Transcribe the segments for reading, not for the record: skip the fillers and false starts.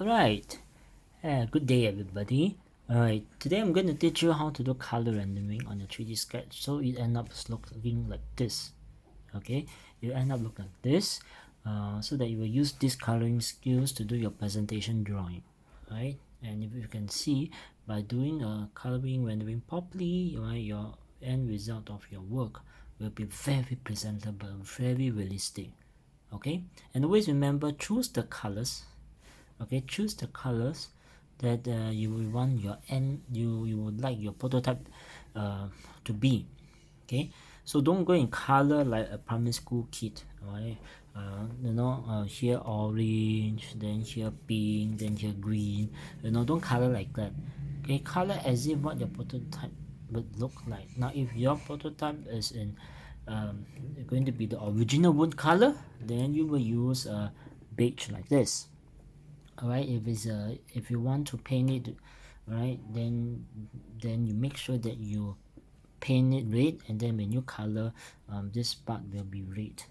Alright, good day everybody. Alright, today I'm going to teach you how to do color rendering on your 3D sketch so it ends up looking like this. Okay, you end up looking like this so that you will use these coloring skills to do your presentation drawing. Right, and if you can see by doing coloring rendering properly, right, your end result of your work will be very presentable, very realistic. Okay, and always remember, choose the colors. Okay, choose the colors that you will want your end, you would like your prototype to be. Okay, so don't go in color like a primary school kid, right? Here orange, then here pink, then here green. Don't color like that. Okay, color as if what your prototype would look like. Now if your prototype is in going to be the original wood color, then you will use a beige like this. Alright, if you want to paint it, right, then you make sure that you paint it red, and then when you color, this part will be red.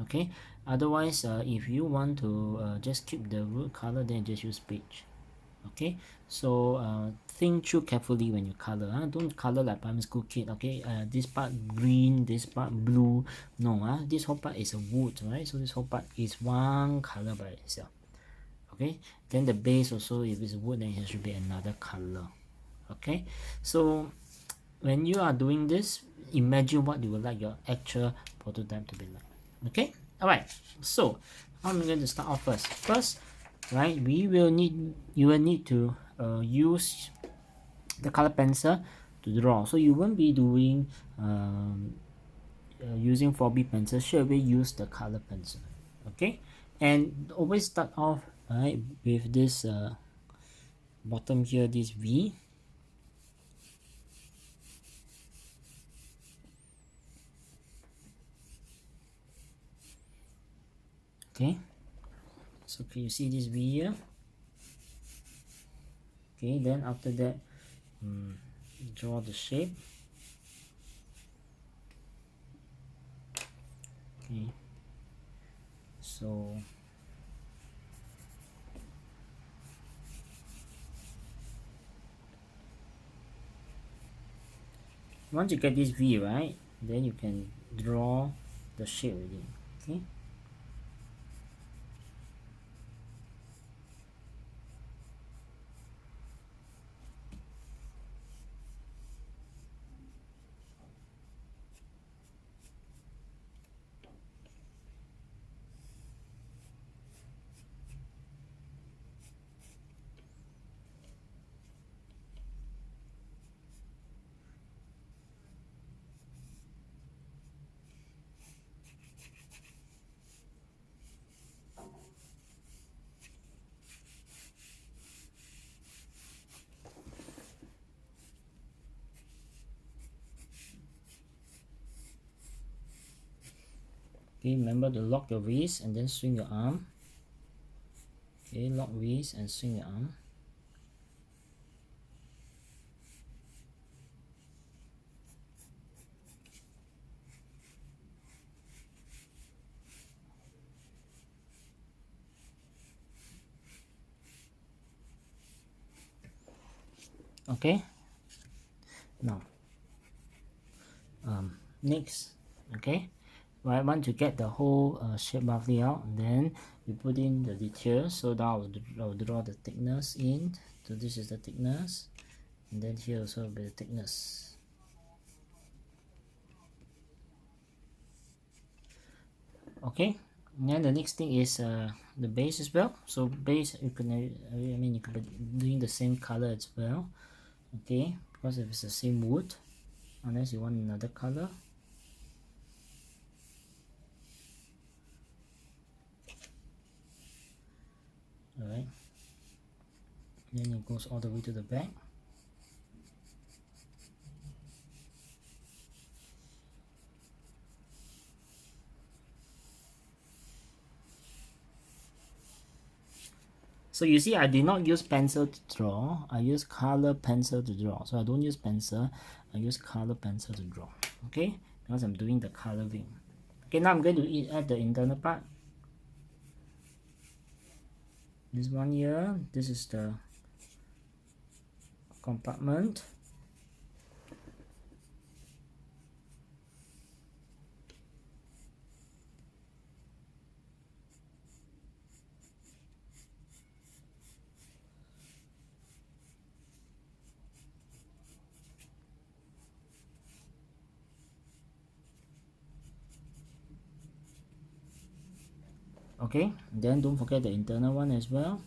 Okay, otherwise if you want to just keep the wood color, then just use beige. Okay, so think through carefully when you color. Don't color like primary school kid. Okay, this part green, this part blue. No, this whole part is a wood, right? So this whole part is one color by itself. Okay, then the base also, if it's wood, then it should be another color. Okay, so when you are doing this, imagine what you would like your actual prototype to be like. Okay, all right, so I'm going to start off first, right, you will need to use the color pencil to draw. So you won't be doing using 4B pencil. Straight away use the color pencil. Okay, and always start off right with this bottom here, this V. Okay, so can you see this V here? Okay, then after that draw the shape. Okay, so once you get this V, right, then you can draw the shape already. Okay, okay, remember to lock your wrist and then swing your arm. Okay, lock wrist and swing your arm. Okay, now next, okay, right, once you get the whole shape roughly out, then you put in the details. So now I'll draw the thickness in. So this is the thickness, and then here also will be the thickness. Okay, and then the next thing is the base as well. So base, you can you could be doing the same color as well. Okay, because if it's the same wood, unless you want another color. Alright, then it goes all the way to the back. So you see, I did not use pencil to draw. I use color pencil to draw. So I don't use pencil, I use color pencil to draw. Okay, because I'm doing the coloring. Okay, now I'm going to add the internal part. this one here, this is the compartment. Okay, then don't forget the internal one as well,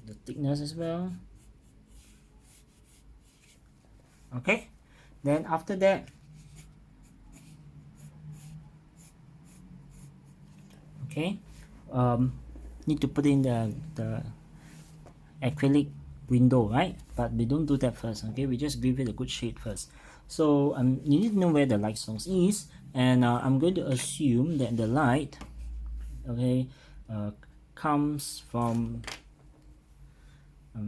the thickness as well. Okay, then after that, okay, need to put in the acrylic window, right? But we don't do that first. Okay, we just give it a good shade first. So you need to know where the light source is, and I'm going to assume that the light, okay, comes from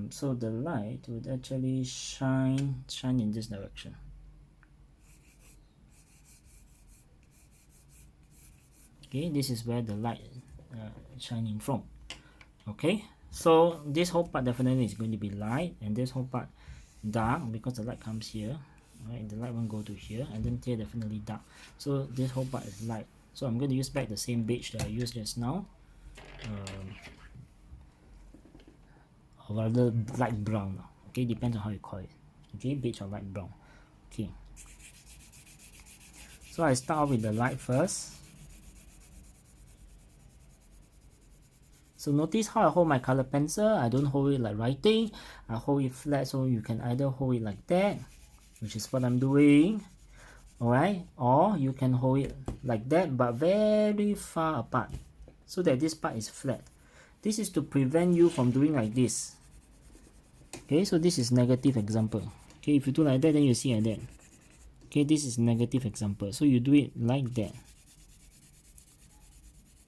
so the light would actually shine in this direction. Okay, this is where the light shining from. Okay, so this whole part definitely is going to be light, and this whole part dark because the light comes here. Right, the light won't go to here, and then here definitely dark. So this whole part is light. So I'm going to use back the same beige that I used just now, or rather light brown. Okay, depends on how you call it. Okay, beige or light brown. Okay, so I start off with the light first. So notice how I hold my color pencil. I don't hold it like writing. I hold it flat, so you can either hold it like that, which is what I'm doing. Alright, or you can hold it like that but very far apart so that this part is flat. This is to prevent you from doing like this. Okay, so this is negative example. Okay, if you do like that, then you see like that. Okay, this is negative example, so you do it like that.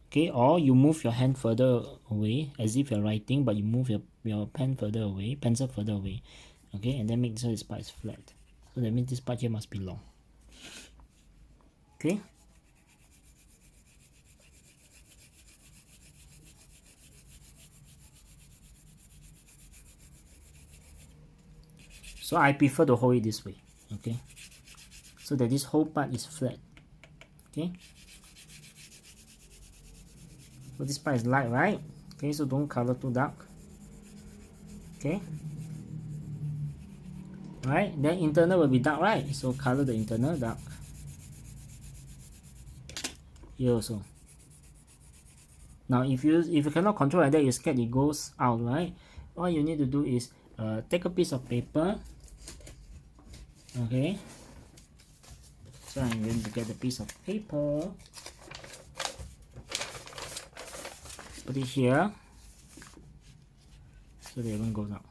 Okay, or you move your hand further away as if you're writing, but you move your pen further away, pencil further away. Okay, and then make sure this part is flat. So that means this part here must be long. Okay, so I prefer to hold it this way. Okay, so that this whole part is flat. Okay, so this part is light, right? Okay, so don't color too dark. Okay, right, then internal will be dark, right? So color the internal dark. Here also. Now if you cannot control like that, you're scared it goes out, right? All you need to do is take a piece of paper. Okay, so I'm going to get a piece of paper, put it here so that it won't go out.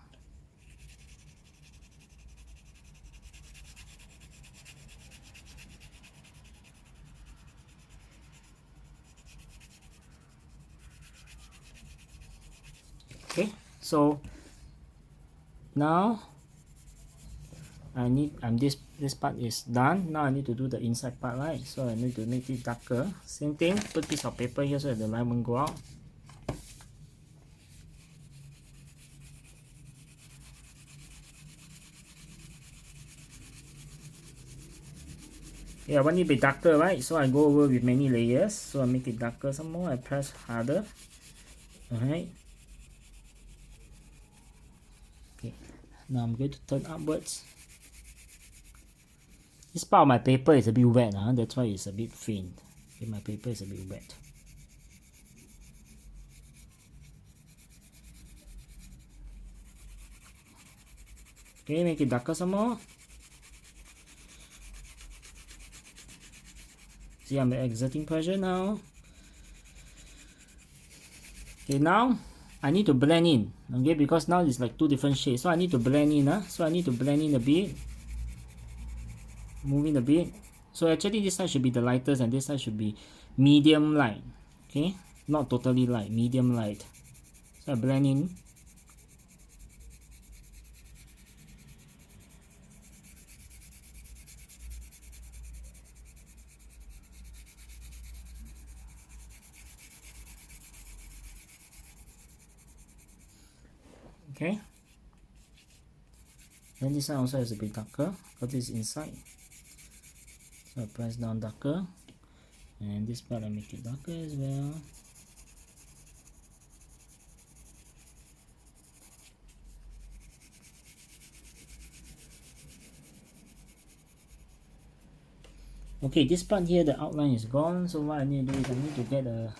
Okay, so now this part is done. Now I need to do the inside part, right? So I need to make it darker. Same thing, put piece of paper here so that the line won't go out. Yeah, I want it to be darker, right? So I go over with many layers. So I make it darker some more. I press harder. Alright. Okay. Now I'm going to turn upwards. This part of my paper is a bit wet, that's why it's a bit faint. Okay, my paper is a bit wet. Okay, make it darker some more. See, I'm exerting pressure now. Okay, now I need to blend in. Okay, because now it's like two different shades. So I need to blend in. So I need to blend in a bit. Moving a bit. So actually this side should be the lightest and this side should be medium light. Okay, not totally light, medium light. So I blend in. Okay. Then this one also has to be darker because this is inside. So I press down darker, and this part I make it darker as well. Okay, this part here, the outline is gone. So what I need to do is I need to get a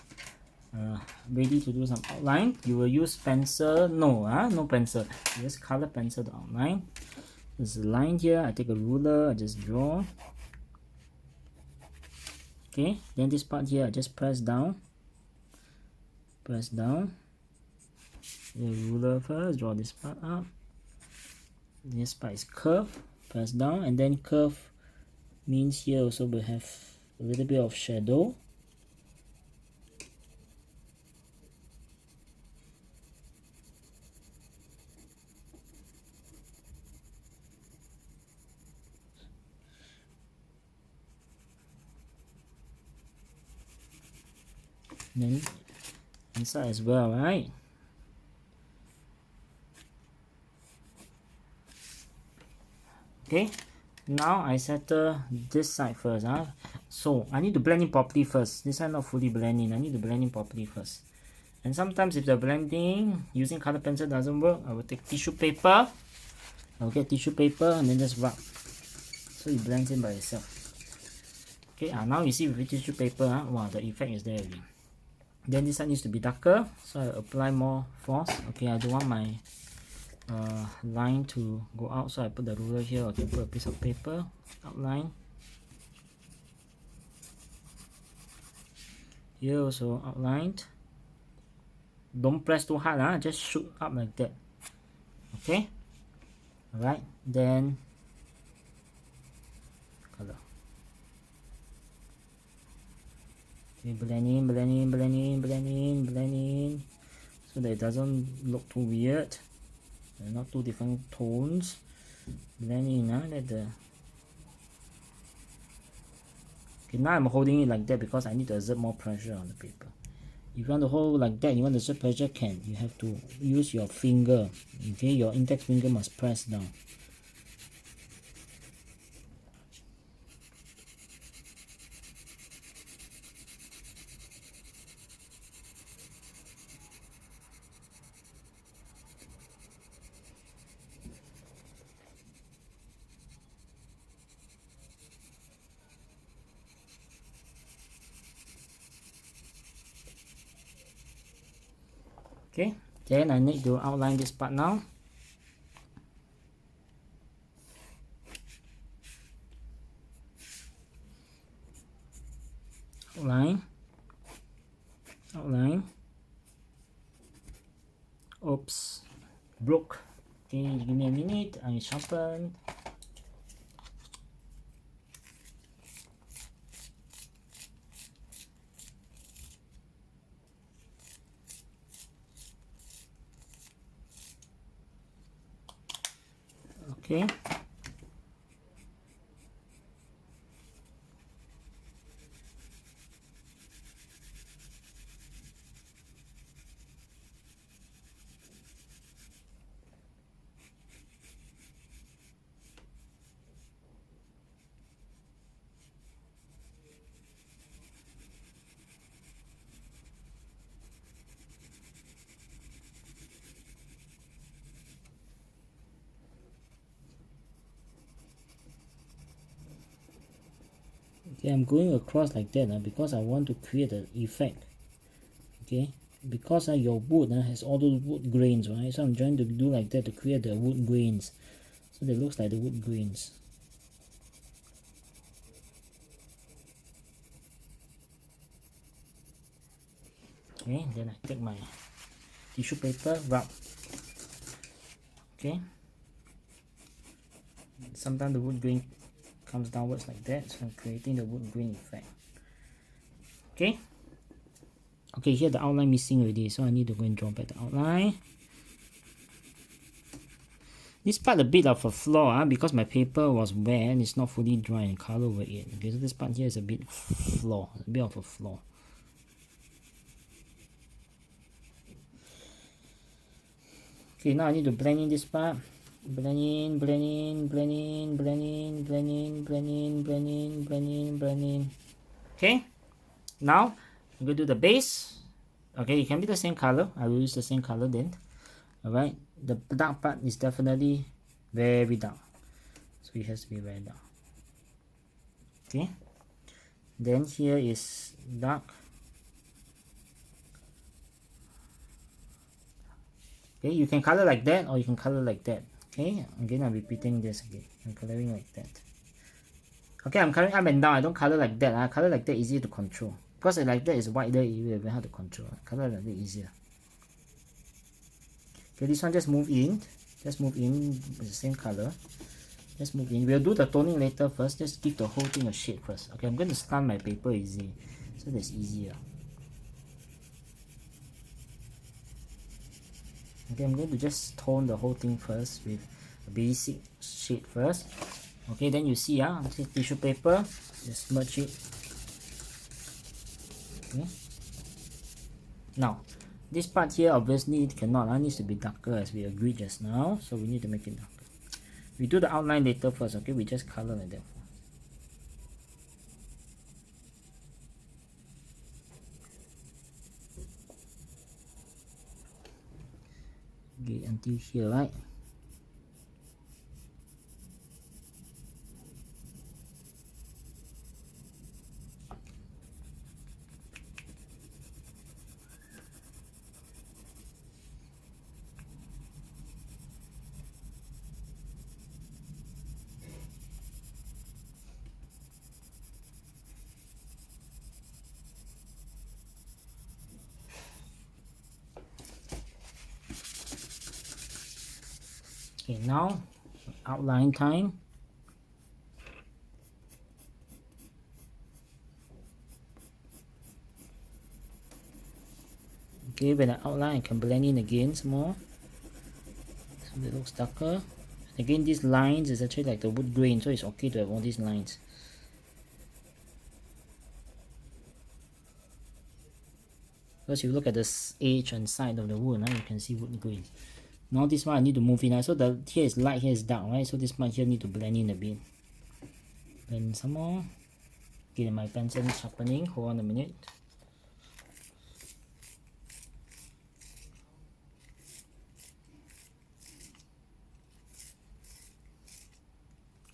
ready to do some outline. You will use pencil. No, no pencil. You just color pencil to outline. There's a line here. I take a ruler. I just draw. Okay. Then this part here, I just press down. Press down. The ruler first. Draw this part up. This part is curved. Press down, and then curve means here also will have a little bit of shadow. Then inside as well, right? Okay, now I settle this side first. So I need to blend in properly first. This side not fully blending. I need to blend in properly first. And sometimes if the blending using color pencil doesn't work, I will take tissue paper. I'll get tissue paper and then just rub. So it blends in by itself. Okay, now you see with tissue paper, wow, the effect is there already. Then this side needs to be darker, so I apply more force. Okay, I don't want my line to go out, so I put the ruler here. I can put a piece of paper, outline. Here also outlined. Don't press too hard, just shoot up like that. Okay, alright, then color. Okay, blend in, blend in, blend in, blend in, blend in, so that it doesn't look too weird. Not two different tones. Blend in, let the. Okay, now I'm holding it like that because I need to exert more pressure on the paper. If you want to hold like that, you want to exert pressure, can. You have to use your finger. Okay, your index finger must press down. Okay, then I need to outline this part now. Outline, outline. Oops, broke. Okay, give me a minute. I sharpen. Okay. Okay, I'm going across like that because I want to create an effect. Okay, because your wood has all those wood grains, right? So I'm trying to do like that to create the wood grains, so that looks like the wood grains. Okay, then I take my tissue paper, rub. Okay, sometimes the wood grain comes downwards like that, so I'm creating the wood grain effect. Okay. Okay, here the outline missing already, so I need to go and draw back the outline. This part a bit of a flaw because my paper was wet and it's not fully dry and color over it. Okay, so this part here is a bit flaw, a bit of a flaw. Okay, now I need to blend in this part. Blend in, blend in, blend in, blend in, blend in, blend in, blend in, blend in, blend in. Okay, now I'm going to do the base. Okay, it can be the same color. I will use the same color then. Alright, the dark part is definitely very dark. So it has to be very dark. Okay, then here is dark. Okay, you can color like that or you can color like that. Okay, again I'm repeating this again. I'm coloring like that. Okay, I'm coloring up and down. I don't color like that. I color like that easier to control. Because like that is wider area, very hard to control. Color like that easier. Okay, this one just move in. Just move in with the same color. Just move in. We'll do the toning later first. Just give the whole thing a shade first. Okay, I'm going to stun my paper easy. So that's easier. Okay, I'm going to just tone the whole thing first with a basic shade first. Okay, then you see, tissue paper, just smudge it. Okay. Now, this part here obviously it cannot, it needs to be darker as we agreed just now, so we need to make it darker. We do the outline later first, okay? We just color like that. Okay, until here, right? Okay, now outline time. Okay, when I outline, I can blend in again some more, so it looks darker. Again, these lines is actually like the wood grain, so it's okay to have all these lines. Because you look at the edge and side of the wood, you can see wood grain. Now this one I need to move in. So the here is light, here is dark, right? So this one here need to blend in a bit. Blend some more. Okay, my pencil is sharpening. Hold on a minute.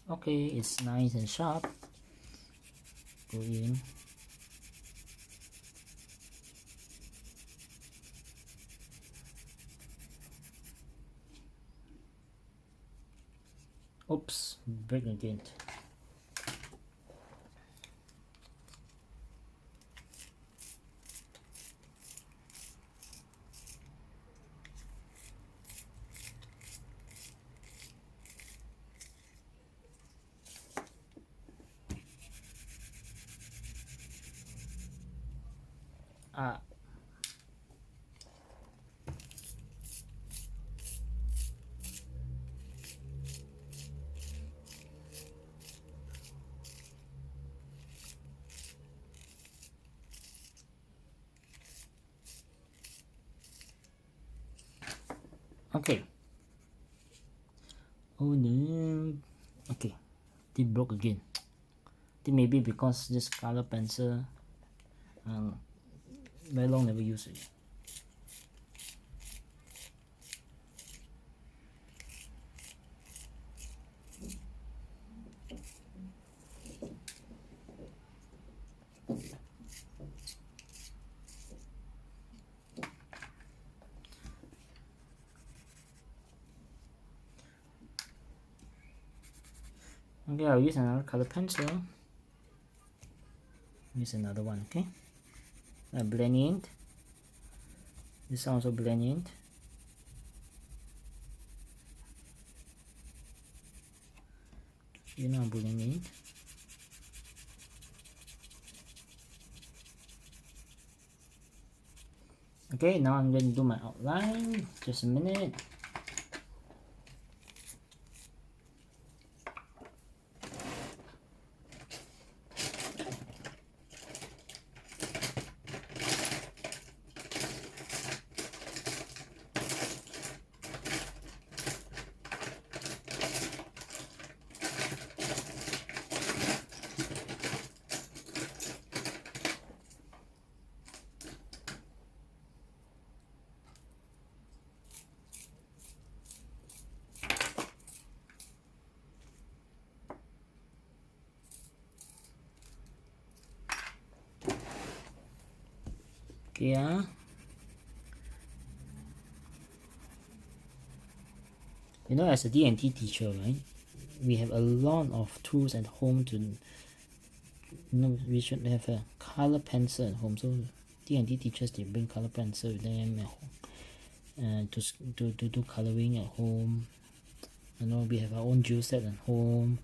Okay, it's nice and sharp. Go in. Oops, break again. Okay. Oh no. Okay. It broke again. I think maybe because this color pencil very long never use it. Okay, I'll use another color pencil. Use another one, okay? I blend in. This also blend in. You know, blend in. Okay, now I'm going to do my outline. Just a minute. Okay, you know, as a D&T teacher, right, we have a lot of tools at home to, you know, we should have a color pencil at home. So D&T teachers, they bring color pencil with them at home, to do coloring at home. You know, we have our own gel set at home.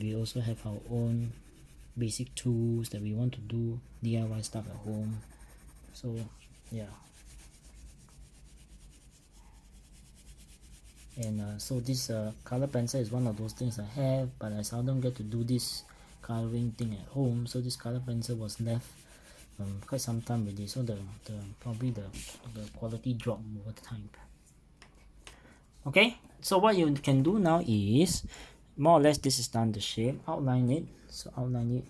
We also have our own basic tools that we want to do DIY stuff at home. So yeah. And so this color pencil is one of those things I have, but I seldom get to do this coloring thing at home. So this color pencil was left quite some time already. So the probably the quality dropped over time. Okay, so what you can do now is more or less this is done the shape. Outline it. So outline it.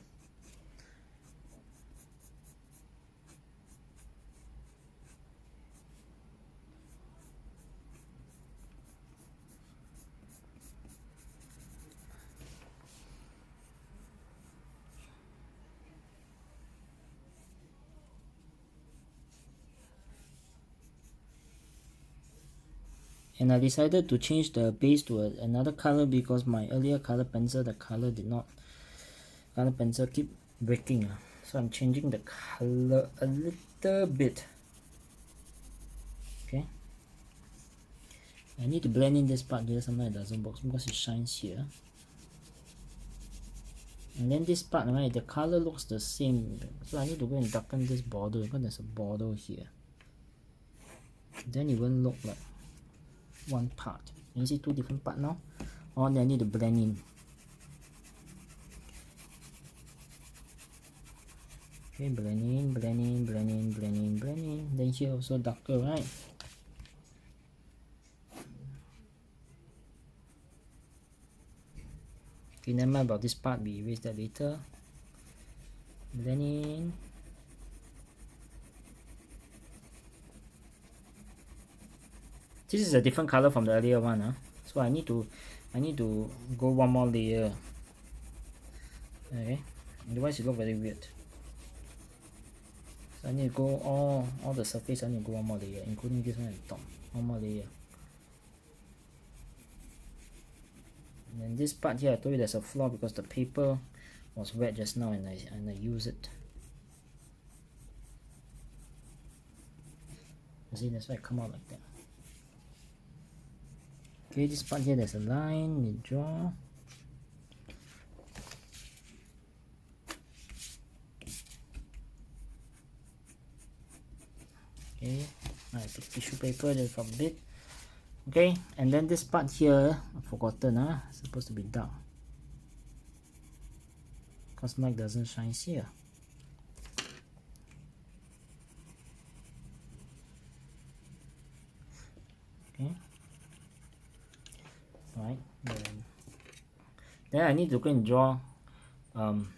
And I decided to change the base to another color because my earlier color pencil, the color keep breaking. So I'm changing the color a little bit. Okay. I need to blend in this part here, sometimes it doesn't work because it shines here. And then this part, right, the color looks the same. So I need to go and darken this border because there's a border here. Then it won't look like one part. You see two different parts now? Or then I need to blend in. Okay, blend in, blend in, blend in, blend in, blend in. Then here also darker, right? Okay, never mind about this part, we erase that later. Blend in. This is a different color from the earlier one, so I need to go one more layer. Okay, otherwise it look very weird. So I need to go all the surface. I need to go one more layer, including this one at the top. One more layer. And then this part here, I told you there's a flaw because the paper was wet just now, and I use it. You see, that's why it come out like that. Okay, this part here, there's a line, you draw. Okay, I take tissue paper just for a bit. Okay, and then this part here, I've forgotten, it's supposed to be dark. Because light doesn't shine here. Okay. Right, then I need to go and draw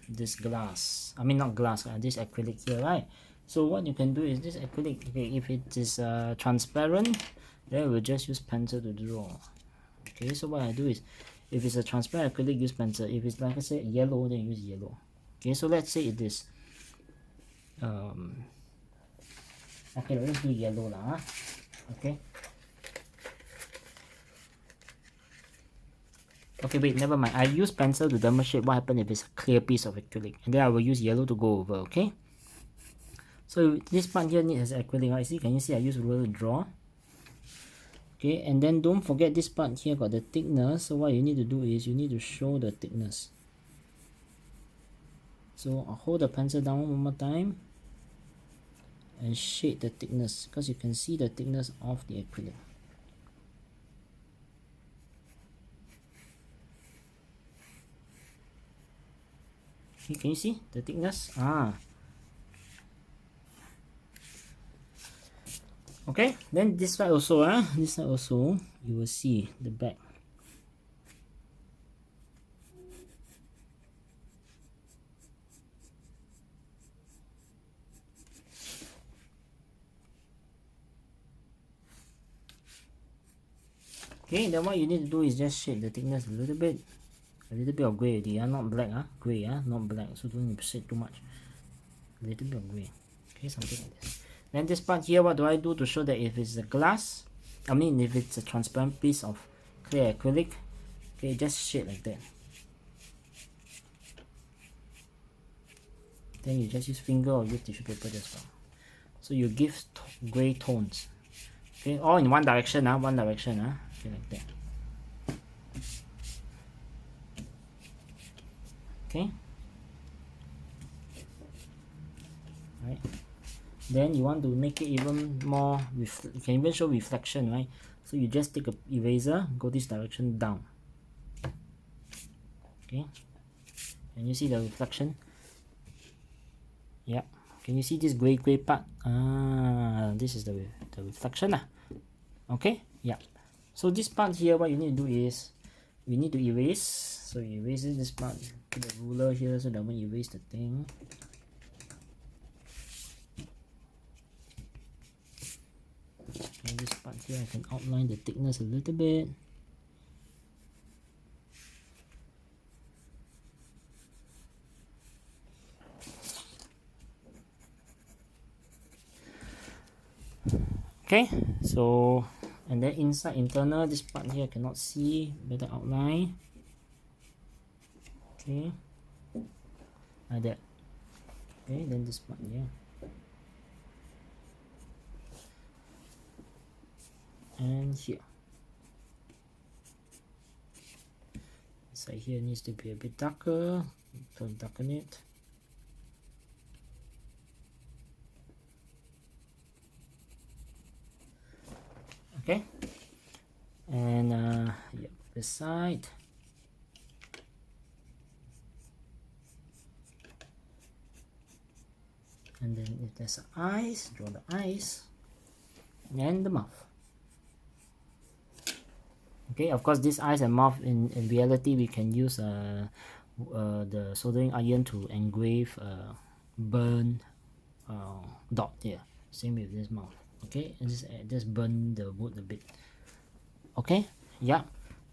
this glass. I mean not glass, this acrylic here, right? So what you can do is this acrylic, okay, if it is transparent, then we'll just use pencil to draw. Okay, so what I do is, if it's a transparent acrylic, use pencil. If it's like I said yellow, then use yellow. Okay, so let's say it is okay, let's do yellow lah. Okay. Okay, wait, never mind. I use pencil to demonstrate what happens if it's a clear piece of acrylic. And then I will use yellow to go over, okay? So this part here needs acrylic, right? See, can you see I use ruler to draw? Okay, and then don't forget this part here got the thickness. So what you need to do is you need to show the thickness. So I'll hold the pencil down one more time and shade the thickness because you can see the thickness of the acrylic. Okay, can you see the thickness? Okay, then this side also, this side also, you will see the back. Okay, then what you need to do is just shade the thickness a little bit of gray already, not black, gray, not black, so don't need to shade too much. A little bit of gray. Okay, something like this. Then this part here, what do I do to show that if it's a glass, I mean if it's a transparent piece of clear acrylic, okay, just shade like that. Then you just use finger or use tissue paper just well. So you give gray tones. Okay, all in one direction, one direction, okay, like that. Okay. Right. Then you want to make it even more, you can even show reflection, right? So you just take a eraser, go this direction down. Okay. Can you see the reflection? Yeah. Can you see this gray part? This is the reflection. Okay. Yeah. So this part here, what you need to do is, we need to erase. So you erase this part. Put the ruler here so that when you erase the thing. And this part here, I can outline the thickness a little bit. Okay, so and then inside internal, this part here I cannot see, better outline. Okay, like that. Okay, then this part here. And here. Inside here needs to be a bit darker, so darken it. Okay, and yeah, this side. And then if there's eyes, draw the eyes and the mouth. Okay, of course this eyes and mouth in reality we can use the soldering iron to engrave burn dot here. Same with this mouth. Okay, and just burn the wood a bit. Okay, yeah.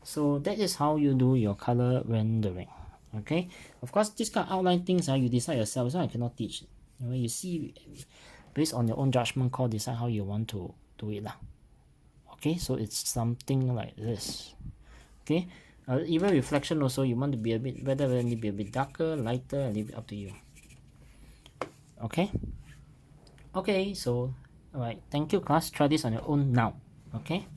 So that is how you do your color rendering. Okay, of course this kind of outline things you decide yourself, so I cannot teach. You see, based on your own judgment call, decide how you want to do it lah. Okay, so it's something like this. Okay, even reflection also, you want to be a bit, whether it need to be a bit darker, lighter, leave it up to you. Okay, okay, so alright, thank you class, try this on your own now. Okay.